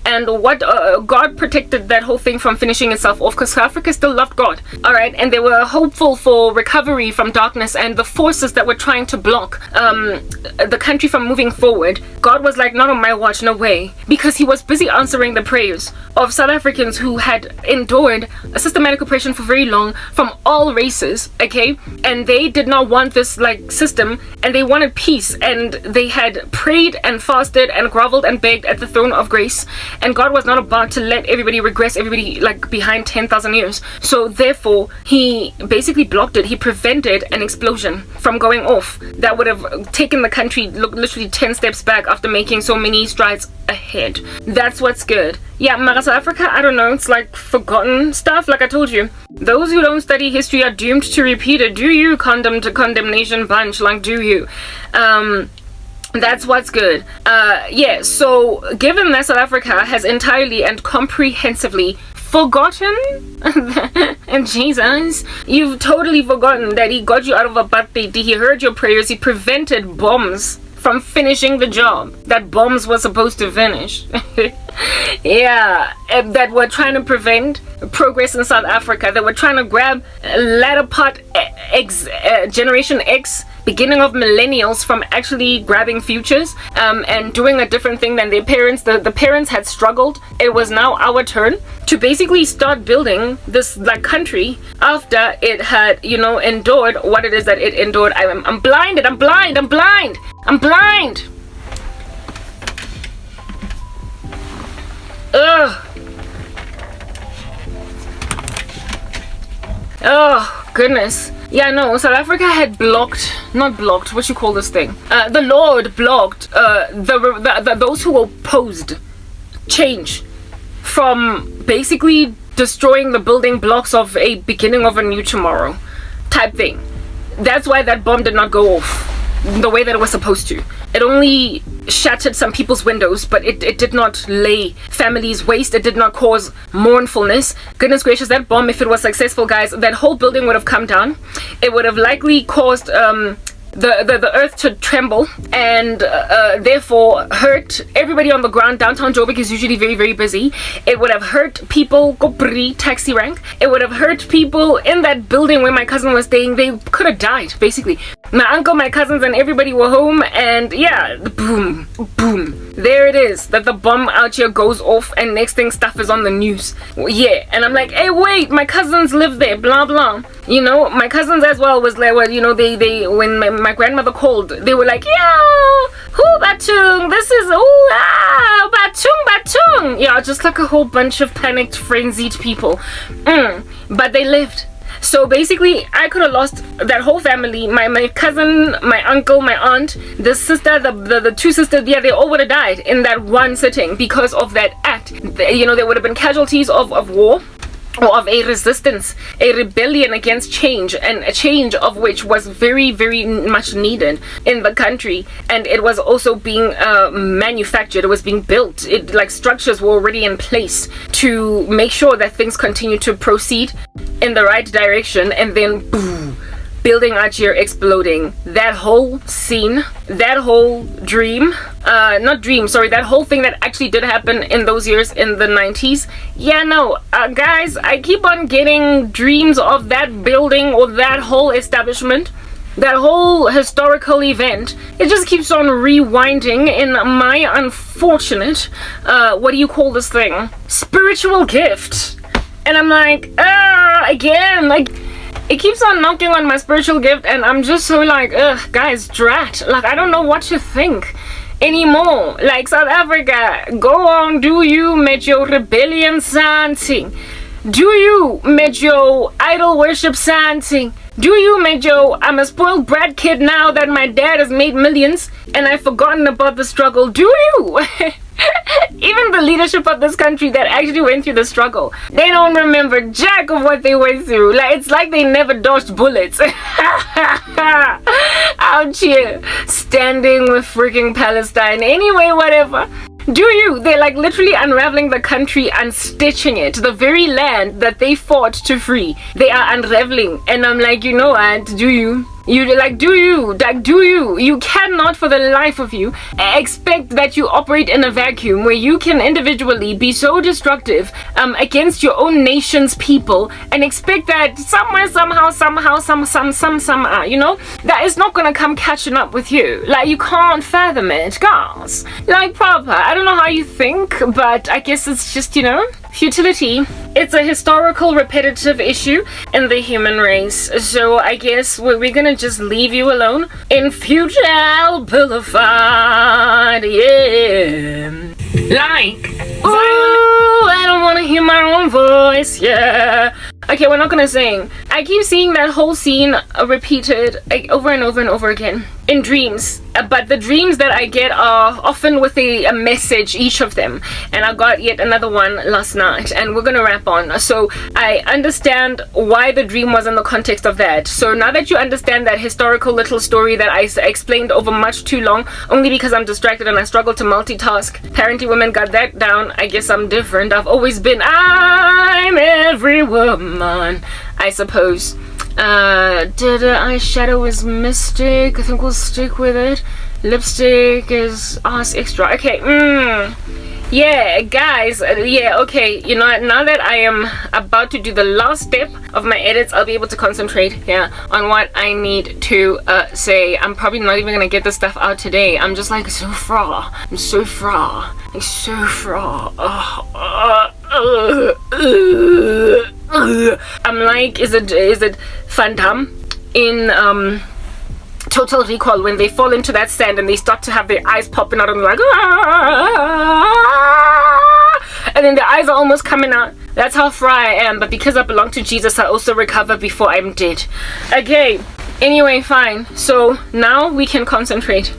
And what God protected that whole thing from finishing itself off, because South Africa still loved God. Alright, and they were hopeful for recovery from darkness and the forces that were trying to block the country from moving forward. God was like, not on my watch, no way. Because he was busy answering the prayers of South Africans who had endured a systematic oppression for very long from all races, okay? And they did not want this like system, and they wanted peace, and they had prayed and fasted and groveled and begged at the throne of grace, and God was not about to let everybody regress, everybody like behind 10,000 years. So therefore he basically blocked it. He prevented an explosion from going off that would have taken the country literally 10 steps back after making so many strides ahead. That's what's good. Yeah, South Africa, I don't know, it's like forgotten stuff. Like I told you, those who don't study history are doomed to repeat it. Do you? Condemned to condemnation bunch, like do you? That's what's good. Yeah, so given that South Africa has entirely and comprehensively forgotten and Jesus, you've totally forgotten that he got you out of apartheid. He heard your prayers. He prevented bombs from finishing the job that bombs were supposed to finish. Yeah, that were trying to prevent progress in South Africa, that were trying to grab latter part Generation X, beginning of millennials, from actually grabbing futures and doing a different thing than their parents. The parents had struggled. It was now our turn to basically start building this like country after it had, you know, endured what it is that it endured. I'm blinded. I'm blind. I'm blind. I'm blind. Ugh. Oh goodness. Yeah, no, South Africa had not blocked, what you call this thing? The Lord blocked those who opposed change from basically destroying the building blocks of a beginning of a new tomorrow type thing. That's why that bomb did not go off the way that it was supposed to. It only shattered some people's windows, but it did not lay families waste. It did not cause mournfulness. Goodness gracious, that bomb, if it was successful, guys, that whole building would have come down. It would have likely caused the earth to tremble and therefore hurt everybody on the ground. Downtown Joburg is usually very, very busy. It would have hurt people, taxi rank. It would have hurt people in that building where my cousin was staying. They could have died, basically. My uncle, my cousins, and everybody were home, and yeah, boom, boom. There it is, that the bomb out here goes off, and next thing, stuff is on the news. Yeah, and I'm like, hey, wait, my cousins live there, blah, blah. You know, my cousins as well was like, well, you know, they when my grandmother called, they were like, yo, who Batung? This is, ooh, ah, Batung. Yeah, just like a whole bunch of panicked, frenzied people. But they lived. So basically, I could have lost that whole family. My cousin, my uncle, my aunt, the sister, the two sisters, yeah, they all would have died in that one sitting because of that act. You know, there would have been casualties of war, or of a resistance, a rebellion against change, and a change of which was very, very much needed in the country. And it was also being manufactured, it was being built. It, like, structures were already in place to make sure that things continue to proceed in the right direction, and then boom, building out here exploding. That whole scene, that whole dream, that whole thing that actually did happen in those years in the 90s. Yeah, no, guys, I keep on getting dreams of that building or that whole establishment, that whole historical event. It just keeps on rewinding in my unfortunate, what do you call this thing? Spiritual gift. And I'm like, again, like, it keeps on knocking on my spiritual gift, and I'm just so like, ugh, guys, drat. Like, I don't know what to think anymore. Like, South Africa, go on, do you, met your rebellion something? Do you, met your idol worship something? Do you, met your, I'm a spoiled brat kid now that my dad has made millions, and I've forgotten about the struggle? Do you? Even the leadership of this country that actually went through the struggle, they don't remember jack of what they went through. Like, it's like they never dodged bullets. Out here standing with freaking Palestine. Anyway, whatever. Do you? They're like literally unraveling the country and stitching it. The very land that they fought to free, they are unraveling. And I'm like, you know what? Do you? You cannot for the life of you expect that you operate in a vacuum where you can individually be so destructive against your own nation's people and expect that somewhere, somehow, you know, that is not gonna come catching up with you. Like, you can't fathom it, guys. Like, proper. I don't know how you think, but I guess it's just, you know, futility. It's a historical repetitive issue in the human race, so I guess we're gonna just leave you alone in Future Boulevard. Yeah, like, ooh, I don't want to hear my own voice. Yeah, okay, we're not gonna sing. I keep seeing that whole scene repeated, like, over and over and over again. in dreams, but the dreams that I get are often with a message, each of them, and I got yet another one last night, and we're gonna wrap on. So I understand why the dream was in the context of that. So now that you understand that historical little story that I explained over much too long, only because I'm distracted and I struggle to multitask, apparently women got that down. I guess I'm different. I'm every woman, I suppose. Eyeshadow is Mystic. I think we'll stick with it. Lipstick is Ass Extra. Okay, yeah, guys, yeah, okay. You know what, now that I am about to do the last step of my edits, I'll be able to concentrate, yeah, on what I need to say. I'm probably not even gonna get this stuff out today. I'm just like so fra. I'm so fra. I'm so fra. I'm like, is it Van Damme in Total Recall when they fall into that sand and they start to have their eyes popping out and they're like, and then their eyes are almost coming out. That's how far I am, but because I belong to Jesus, I also recover before I'm dead. Okay, anyway, fine. So now we can concentrate.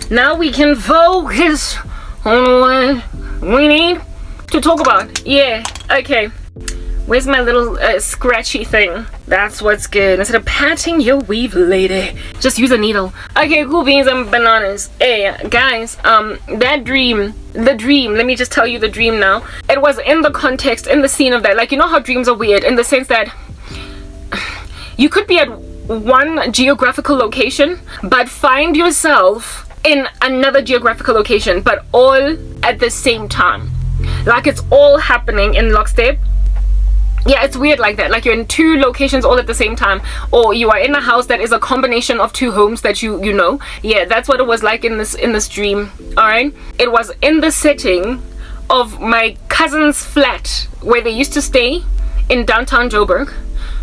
Now we can focus on what we need to talk about. Yeah, okay. Where's my little scratchy thing? That's what's good. Instead of patting your weave, lady, just use a needle. Okay, cool beans and bananas. Hey, guys, that dream, let me just tell you the dream now. It was in the context, in the scene of that. Like, you know how dreams are weird in the sense that you could be at one geographical location, but find yourself in another geographical location, but all at the same time. Like, it's all happening in lockstep. Yeah, it's weird like that. Like, you're in two locations all at the same time, or you are in a house that is a combination of two homes that you know. Yeah, that's what it was like in this dream. All right, it was in the setting of my cousin's flat where they used to stay in downtown Joburg,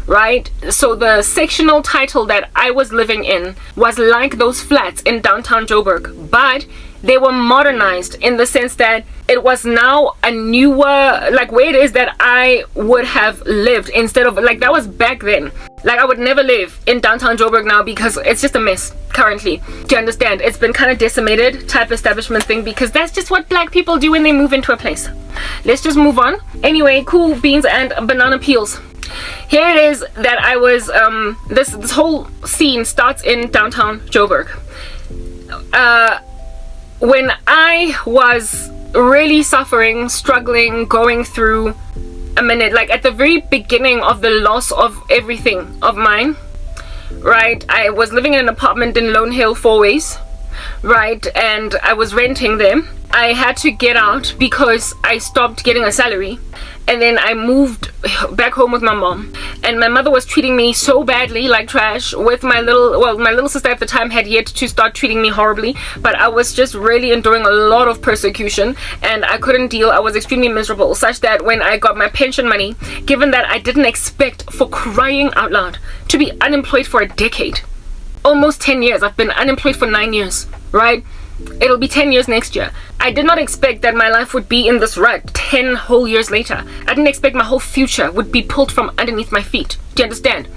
right? So the sectional title that I was living in was like those flats in downtown Joburg, but they were modernized in the sense that it was now a newer, like, where it is that I would have lived instead of, like, that was back then. Like, I would never live in downtown Joburg now because it's just a mess currently. Do you understand? It's been kind of decimated type establishment thing because that's just what black people do when they move into a place. Let's just move on. Anyway, cool beans and banana peels. Here it is that I was, this whole scene starts in downtown Joburg. When I was really suffering, struggling, going through a minute, like at the very beginning of the loss of everything of mine, right? I was living in an apartment in Lone Hill, Four Ways, right? And I was renting them. I had to get out because I stopped getting a salary, and then I moved back home with my mom, and my mother was treating me so badly, like trash, with my little sister at the time had yet to start treating me horribly, but I was just really enduring a lot of persecution and I couldn't deal. I was extremely miserable, such that when I got my pension money, given that I didn't expect, for crying out loud, to be unemployed for a decade, almost 10 years. I've been unemployed for 9 years, right? It'll be 10 years next year. I did not expect that my life would be in this rut 10 whole years later. I didn't expect my whole future would be pulled from underneath my feet. Do you understand?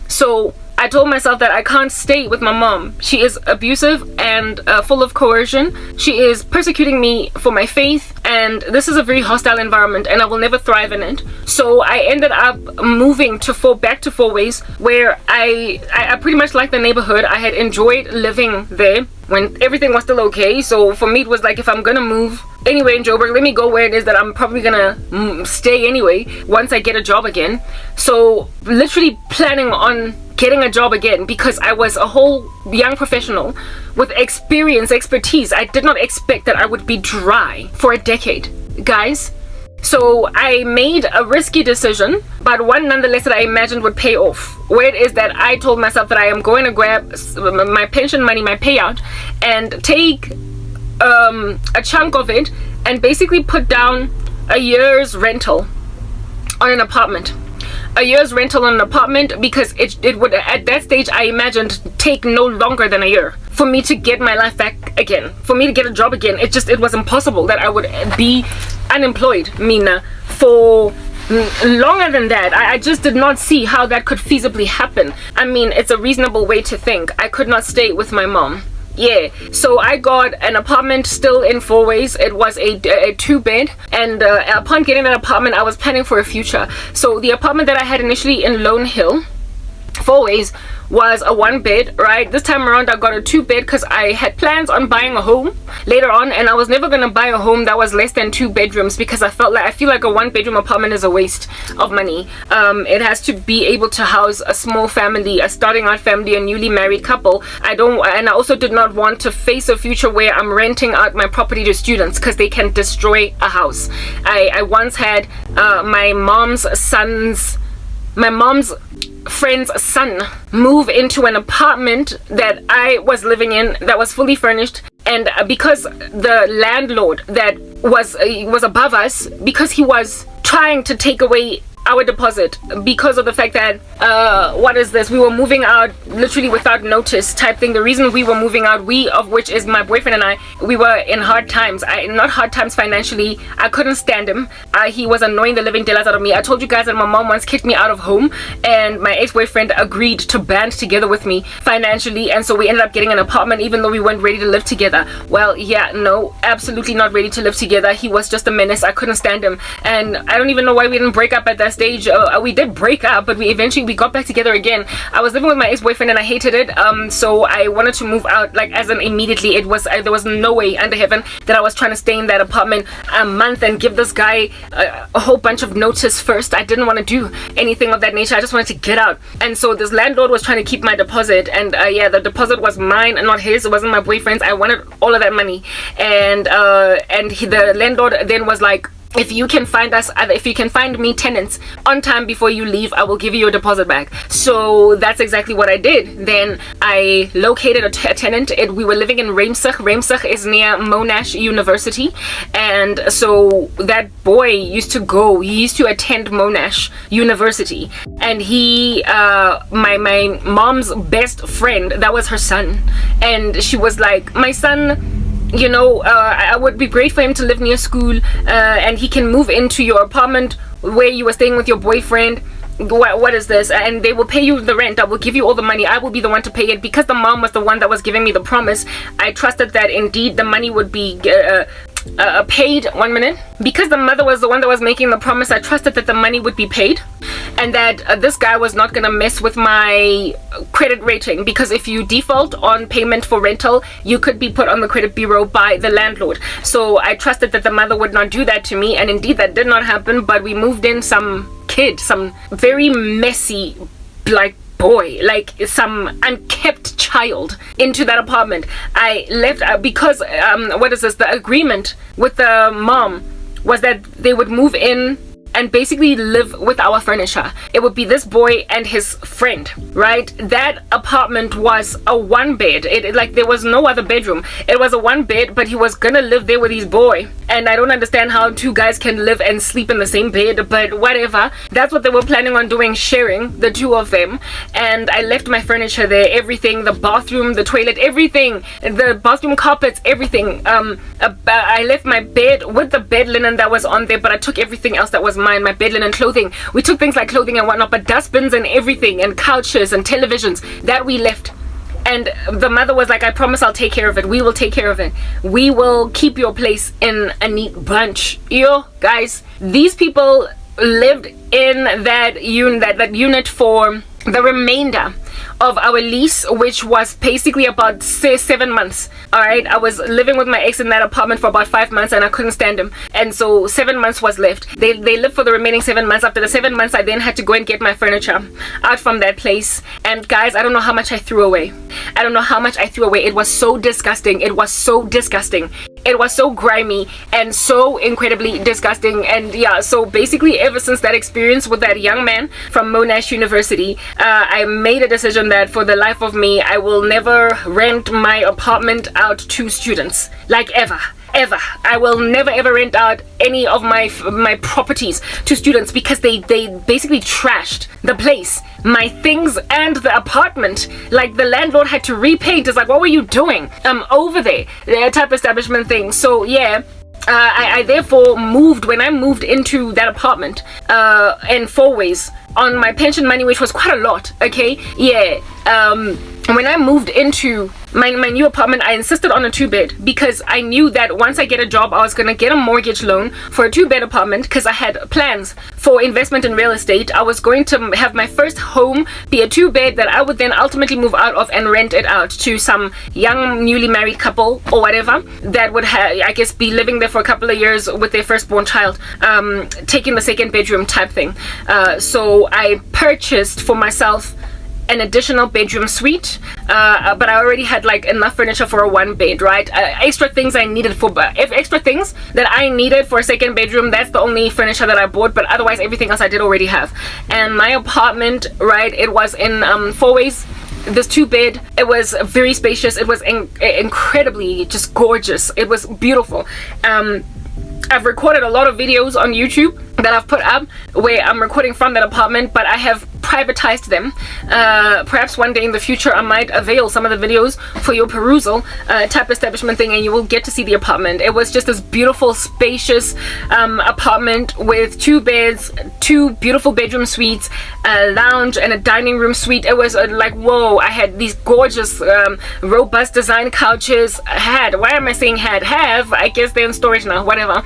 So I told myself that I can't stay with my mom. She is abusive and full of coercion. She is persecuting me for my faith, and this is a very hostile environment and I will never thrive in it. So I ended up moving back to Four Ways, where I pretty much liked the neighborhood. I had enjoyed living there when everything was still okay. So for me it was like, if I'm gonna move anyway in Joburg, let me go where it is that I'm probably gonna stay anyway once I get a job again. So literally planning on getting a job again, because I was a whole young professional with expertise. I did not expect that I would be dry for a decade, guys. So I made a risky decision, but one nonetheless that I imagined would pay off, where it is that I told myself that I am going to grab my pension money, my payout, and take a chunk of it and basically put down a year's rental on an apartment. A year's rental on an apartment, because it would, at that stage, I imagined, take no longer than a year for me to get my life back again, for me to get a job again. It was impossible that I would be unemployed, Mina, for longer than that. I just did not see how that could feasibly happen. I mean, it's a reasonable way to think. I could not stay with my mom. Yeah, so I got an apartment still in Four Ways. It was a 2-bed, and upon getting that apartment, I was planning for a future. So the apartment that I had initially in Lone Hill, Four Ways, was a 1-bed, right? This time around I got a 2-bed because I had plans on buying a home later on, and I was never gonna buy a home that was less than 2 bedrooms because I feel like a 1-bedroom apartment is a waste of money. It has to be able to house a small family, a starting out family, a newly married couple. I also did not want to face a future where I'm renting out my property to students because they can destroy a house. I once had my mom's friend's son move into an apartment that I was living in that was fully furnished, and because the landlord that was above us, because he was trying to take away our deposit because of the fact that we were moving out literally without notice type thing. The reason we were moving out, of which is my boyfriend and I, we were in hard times. Not hard times financially. I couldn't stand him. He was annoying the living daylights out of me. I told you guys that my mom once kicked me out of home, and my ex-boyfriend agreed to band together with me financially, and so we ended up getting an apartment even though we weren't ready to live together. Well, yeah, no, absolutely not ready to live together. He was just a menace. I couldn't stand him, and I don't even know why we didn't break up at that stage. We did break up, but we eventually got back together again. I was living with my ex-boyfriend and I hated it, so I wanted to move out, like, as in immediately. There was no way under heaven that I was trying to stay in that apartment a month and give this guy a whole bunch of notice first. I didn't want to do anything of that nature. I just wanted to get out. And so this landlord was trying to keep my deposit, and yeah, the deposit was mine and not his. It wasn't my boyfriend's. I wanted all of that money, and the landlord then was like, if you can find me tenants on time before you leave, I will give you your deposit back. So that's exactly what I did. Then I located a tenant. We were living in Reimsig. Reimsig is near Monash University, and so that boy used to attend Monash University, and he my mom's best friend, that was her son, and she was like, my son, you know, I would be great for him to live near school, and he can move into your apartment where you were staying with your boyfriend. What is this? And they will pay you the rent. I will give you all the money. I will be the one to pay it. Because the mom was the one that was giving me the promise, I trusted that indeed the money would be paid. 1 minute. Because the mother was the one that was making the promise, I trusted that the money would be paid, and that this guy was not gonna mess with my credit rating, because if you default on payment for rental, you could be put on the credit bureau by the landlord. So I trusted that the mother would not do that to me, and indeed that did not happen. But we moved in some very messy, like, boy, like some unkept child, into that apartment. I left because the agreement with the mom was that they would move in and basically live with our furniture. It would be this boy and his friend, right? That apartment was a 1-bed. Like, there was no other bedroom. It was a 1-bed, but he was gonna live there with his boy. And I don't understand how 2 guys can live and sleep in the same bed, but whatever. That's what they were planning on doing, sharing, the 2 of them. And I left my furniture there, everything, the bathroom, the toilet, everything, the bathroom carpets, everything. I left my bed with the bed linen that was on there, but I took everything else that was mine, my bed linen, clothing. We took things like clothing and whatnot, but dustbins and everything, and couches and televisions, that we left. And the mother was like, I promise I'll take care of it. We will take care of it. We will keep your place in a neat bunch. Yo, guys, these people lived in that unit for the remainder of our lease, which was basically about 7 months. All right, I was living with my ex in that apartment for about 5 months, and I couldn't stand him, and so 7 months was left. They lived for the remaining 7 months. After the 7 months, I then had to go and get my furniture out from that place. And guys, I don't know how much I threw away. It was so disgusting. It was so grimy and so incredibly disgusting. And yeah, so basically ever since that experience with that young man from Monash University, I made a decision that for the life of me, I will never rent my apartment out to students, like ever. I will never ever rent out any of my properties to students, because they basically trashed the place, my things, and the apartment. Like, the landlord had to repaint. It's like, what were you doing over there? Type establishment thing. So yeah, I therefore moved, when I moved into that apartment in 4 ways on my pension money, which was quite a lot, okay? Yeah. When I moved into my new apartment, I insisted on a 2-bed because I knew that once I get a job, I was going to get a mortgage loan for a 2-bed apartment because I had plans for investment in real estate. I was going to have my first home be a 2-bed that I would then ultimately move out of and rent it out to some young newly married couple or whatever that would I guess be living there for a couple of years with their firstborn child, taking the 2nd bedroom type thing. So I purchased for myself an additional bedroom suite, but I already had like enough furniture for a 1-bed, right? Extra things I needed for extra things that I needed for a 2nd bedroom, that's the only furniture that I bought, but otherwise everything else I did already have. And my apartment, right, it was in 4 ways. This 2-bed, it was very spacious. It was incredibly just gorgeous. It was beautiful. I've recorded a lot of videos on YouTube that I've put up where I'm recording from that apartment, but I have privatized them. Perhaps one day in the future I might avail some of the videos for your perusal type establishment thing, and you will get to see the apartment. It was just this beautiful, spacious apartment with 2 beds, 2 beautiful bedroom suites, a lounge and a dining room suite. It was like, whoa. I had these gorgeous robust design couches. Why am I saying have? I guess they're in storage now, whatever.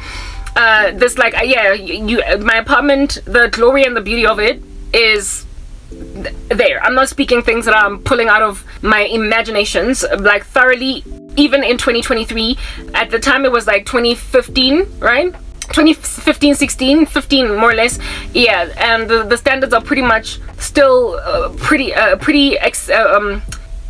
This like my apartment, the glory and the beauty of it is there. I'm not speaking things that I'm pulling out of my imaginations, like thoroughly. Even in 2023, at the time it was like 2015, right? 2015, 16, 15 more or less. Yeah, and the standards are pretty much still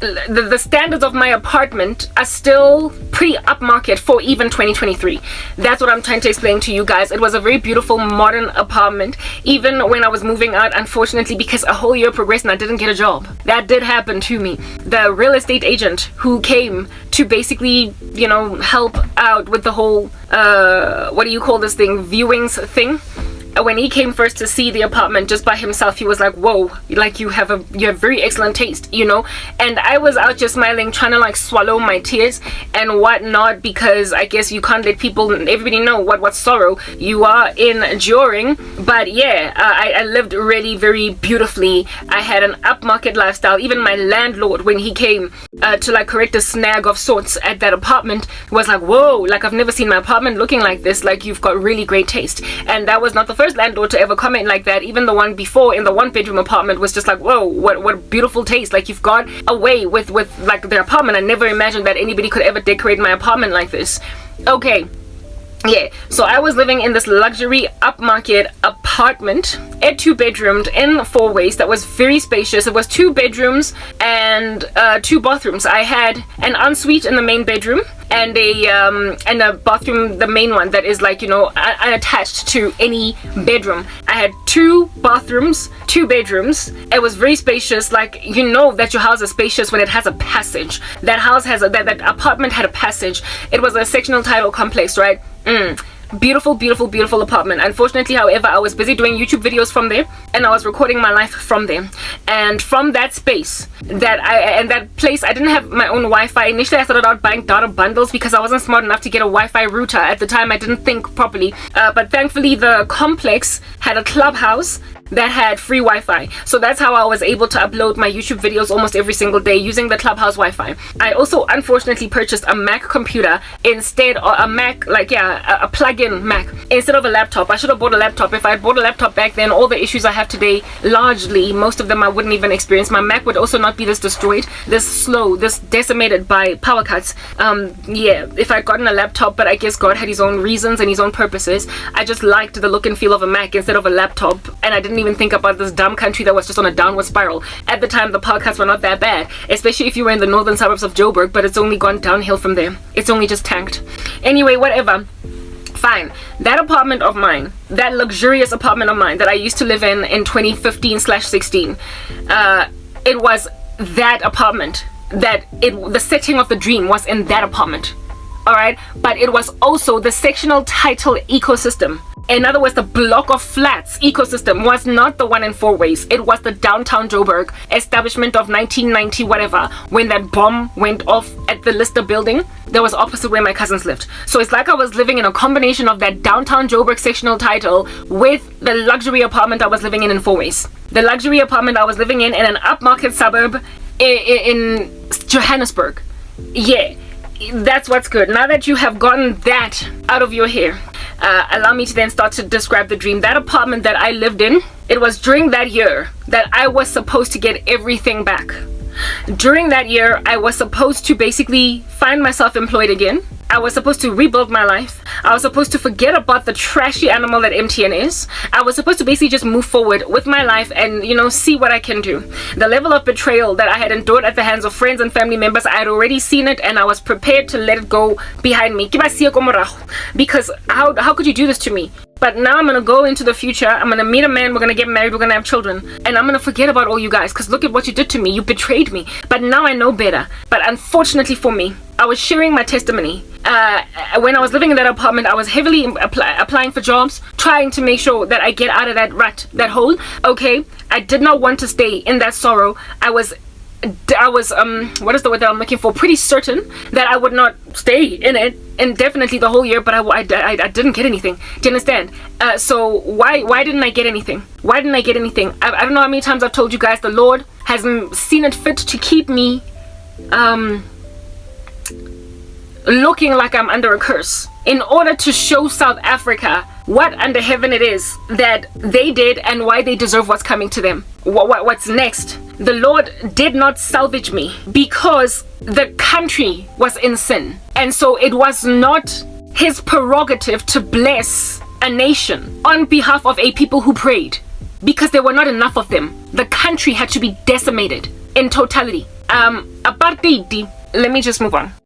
the standards of my apartment are still pretty upmarket for even 2023. That's what I'm trying to explain to you guys. It was a very beautiful modern apartment, even when I was moving out, unfortunately, because a whole year progressed and I didn't get a job. That did happen to me. The real estate agent who came to basically, you know, help out with the whole what do you call this thing, viewings thing, when he came first to see the apartment just by himself, he was like, whoa, like you have very excellent taste, you know. And I was out just smiling, trying to like swallow my tears and whatnot, because I guess you can't let everybody know what sorrow you are enduring. But yeah, I lived really very beautifully. I had an upmarket lifestyle. Even my landlord, when he came to like correct a snag of sorts at that apartment, was like, whoa, like I've never seen my apartment looking like this, like you've got really great taste. And that was not the first landlord to ever comment like that. Even the one before in the 1-bedroom apartment was just like, whoa, what beautiful taste, like you've got away with like their apartment. I never imagined that anybody could ever decorate my apartment like this. Okay, yeah, so I was living in this luxury upmarket apartment at 2-bedroomed in 4 ways that was very spacious. It was 2 bedrooms and 2 bathrooms. I had an ensuite in the main bedroom and a bathroom, the main one that is like, you know, unattached to any bedroom. I had 2 bathrooms, 2 bedrooms. It was very spacious. Like, you know that your house is spacious when it has a passage. That house has that apartment had a passage. It was a sectional title complex, right? Beautiful, beautiful, beautiful apartment. Unfortunately, however, I was busy doing YouTube videos from there, and I was recording my life from there. And from that space, that place, I didn't have my own Wi-Fi. Initially, I started out buying data bundles because I wasn't smart enough to get a Wi-Fi router. At the time, I didn't think properly. But thankfully, the complex had a clubhouse that had free Wi-Fi. So that's how I was able to upload my YouTube videos almost every single day using the clubhouse Wi-Fi. I also unfortunately purchased a Mac computer instead, or a Mac, like, yeah, a plug-in Mac instead of a laptop. I should have bought a laptop. If I had bought a laptop back then, all the issues I have today, largely, most of them I wouldn't even experience. My Mac would also not be this destroyed, this slow, this decimated by power cuts. Yeah, if I'd gotten a laptop, but I guess God had his own reasons and his own purposes. I just liked the look and feel of a Mac instead of a laptop, and I didn't even think about this dumb country that was just on a downward spiral. At the time, the power cuts were not that bad, especially if you were in the northern suburbs of Joburg, but it's only gone downhill from there. It's only just tanked. Anyway, whatever. Fine. That apartment of mine, that luxurious apartment of mine that I used to live in 2015/16, it was that apartment the setting of the dream was in that apartment. Alright, but it was also the sectional title ecosystem In other words, the block of flats ecosystem was not the one in Four Ways. It was the downtown Joburg establishment of 1990 whatever, when that bomb went off at the Lister building. That was opposite where my cousins lived. So it's like I was living in a combination of that downtown Joburg sectional title with the luxury apartment I was living in Four Ways. The luxury apartment I was living in an upmarket suburb in Johannesburg. Yeah, that's what's good. Now that you have gotten that out of your hair, allow me to then start to describe the dream. That apartment that I lived in, it was during that year that I was supposed to get everything back. During that year, I was supposed to basically find myself employed again. I was supposed to rebuild my life. I was supposed to forget about the trashy animal that MTN is. I was supposed to basically just move forward with my life and, you know, see what I can do. The level of betrayal that I had endured at the hands of friends and family members, I had already seen it, and I was prepared to let it go behind me. Because how could you do this to me? But now I'm going to go into the future. I'm going to meet a man. We're going to get married. We're going to have children. And I'm going to forget about all you guys. Because look at what you did to me. You betrayed me. But now I know better. But unfortunately for me, I was sharing my testimony. When I was living in that apartment, I was heavily applying for jobs, trying to make sure that I get out of that rut, that hole. Okay, I did not want to stay in that sorrow. I was what is the word that I'm looking for? Pretty certain that I would not stay in it indefinitely the whole year, but I didn't get anything. Do you understand? So why didn't I get anything? Why didn't I get anything? I don't know how many times I've told you guys the Lord has seen it fit to keep me looking like I'm under a curse in order to show South Africa what under heaven it is that they did and why they deserve what's coming to them. What's next? The Lord did not salvage me because the country was in sin, and so it was not his prerogative to bless a nation on behalf of a people who prayed, because there were not enough of them. The country had to be decimated in totality. Apartheid. Let me just move on.